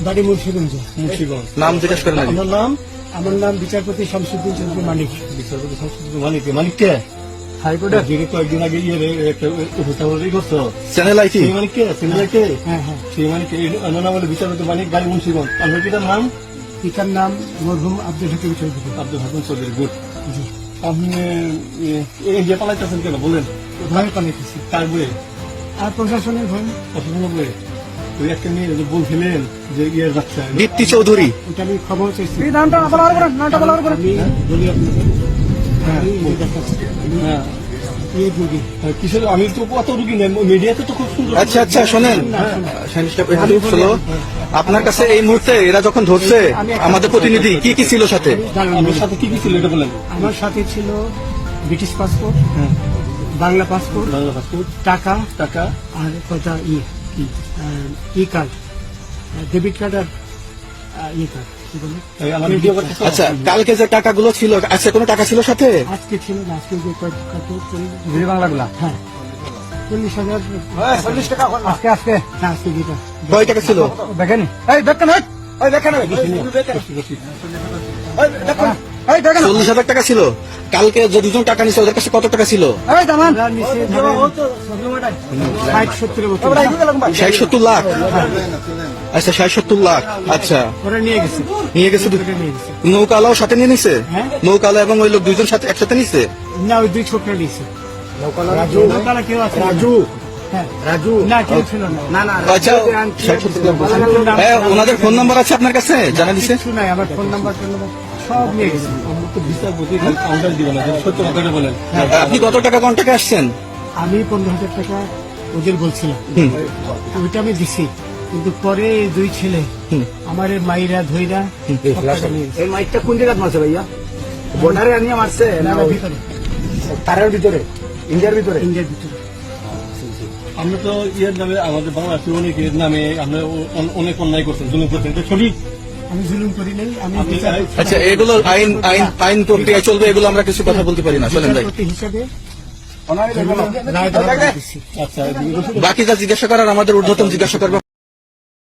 বাড়ি মুন্সিগঞ্জ। নাম জিজ্ঞেস করেন আগে। আমার নাম বিচারপতি শামসুদ্দিন চৌধুরী মানিক। বিচারপতি শামসুদ্দিন মানিক। মানিককে হাইকোর্টের যিনি কয়েকদিন আগে একটা উপস্থাপন করছো চ্যানেল আইটি সেই মানিককে চ্যানেলকে হ্যাঁ হ্যাঁ, সেই মানিককে নাম হলো বিচারপতি মানিক বাড়ি মুন্সিগঞ্জ। আপনার পিতার নাম? পিতার নাম মরহুম আব্দুল হাকিম চৌধুরী। আব্দুল হাকিম চৌধুরী। গুড। জি, আপনি এই যে পালাইতেছেন কেন বলেন? ভয় পালাইতেছি কার বইয়ে? আর প্রশাসনের ভয়। অসুবিধা বইয়ে ওই একটা মেয়ে যে বলছিলেন যে ইয়ে যাচ্ছে দীপ্তি চৌধুরী। ওটা আমি খবর চাইছি। নামটা বলা হবে না। আমি বলি আপনাকে, হ্যাঁ, আমি দেখাচ্ছি। হ্যাঁ এই রোগী কিসের? আমি তো অত রুগী নেই, মিডিয়াতে তো খুব সুন্দর। আচ্ছা আচ্ছা শোনেন, আপনার কাছে এই মুহূর্তে এরা যখন ধরছে আমাদের প্রতিনিধি কি কি ছিল সাথে? আপনার সাথে কি কি ছিল এটা বলেন? আমার সাথে ছিল ব্রিটিশ পাসপোর্ট, হ্যাঁ, বাংলা পাসপোর্ট, বাংলা পাসপোর্ট, টাকা টাকা, আর কয়টা ই কার্ড, ডেবিট কার্ড আর ই কার্ড, কি বলে? এই আমার ভিডিও করতেছো? আচ্ছা, কালকে যে টাকাগুলো ছিল, আজকে কোনো টাকা ছিল সাথে? আজকে ছিল না, আজকে যে বাংলাগুলা হ্যাঁ 40,000। 40 টাকা আজকে আজকে হ্যাঁ, আজকে যেটা কয় টাকা ছিল? দেখেন এই দেখেন এই দেখেন 40,000 টাকা ছিল। কালকে যে দুজন টাকা নিছে ওদের কাছে কত টাকা ছিল? এই দামান আমরা নিচে ধরেন 60-70 বছর 60-70 লাখ। আচ্ছা 60-70 লাখ। আচ্ছা, ওরা নিয়ে গেছে। নিয়ে গেছে। নিয়ে গেছে নৌকালাও সাথে নিয়ে নিছে? হ্যাঁ। নৌকালা এবং ওই লোক দুইজন সাথে একসাথে নিছে? না, ওই দুই ছোকরা নিয়েছে। রাজু নৌকালা কেউ আছে? রাজু হ্যাঁ, রাজু না কেউ ছিল না। না না আচ্ছা, 60-70 লাখ বলছেন। হ্যাঁ, ওনাদের ফোন নাম্বার আছে আপনার কাছে? জানা দিছে? কিছু নাই, আমার ফোন নাম্বার সব নিয়ে গেছে। আমরা তো বিচারপতি কাউন্টার দিবেন না, সত্য কথাটা বলেন। আপনি কত টাকা কন্টাক্টে আসছেন? আমি 15,000 টাকা ওদের বলছিলাম, হুম। ওইটা আমি দিছি, কিন্তু পরে এই দুই ছেলে আমার এই মাইরা ধইরা সব টাকা নিয়ে গেছে। এই মাইকটা কোন জায়গায় মারছে ভাইয়া? বর্ডারে আনিয়ে মারছে না, না না, ভিতরে, তারের ভিতরে, ইন্ডিয়ার ভিতরে? ইন্ডিয়ার ভিতরে। আমরা তো ইয়ের নামে আমাদের বাংলাদেশের অনেকের নামে আমরা অনেক অন্যায় করছেন, জুলুম করছেন, এটা সঠিক? আমি জুলুম করি নাই, আমি আপনি- বিচারপতি আচ্ছা, এগুলো আইন আইন আইন প্রক্রিয়া চলবে, এগুলো আমরা কিছু কথা বলতে পারি না। চলেন ভাই, বিচারপতি হিসাবে অনারে রায় দেওয়া দিচ্ছি। আচ্ছা বাকি যা জিজ্ঞাসা করার আমাদের ঊর্ধ্বতন জিজ্ঞাসা করবে।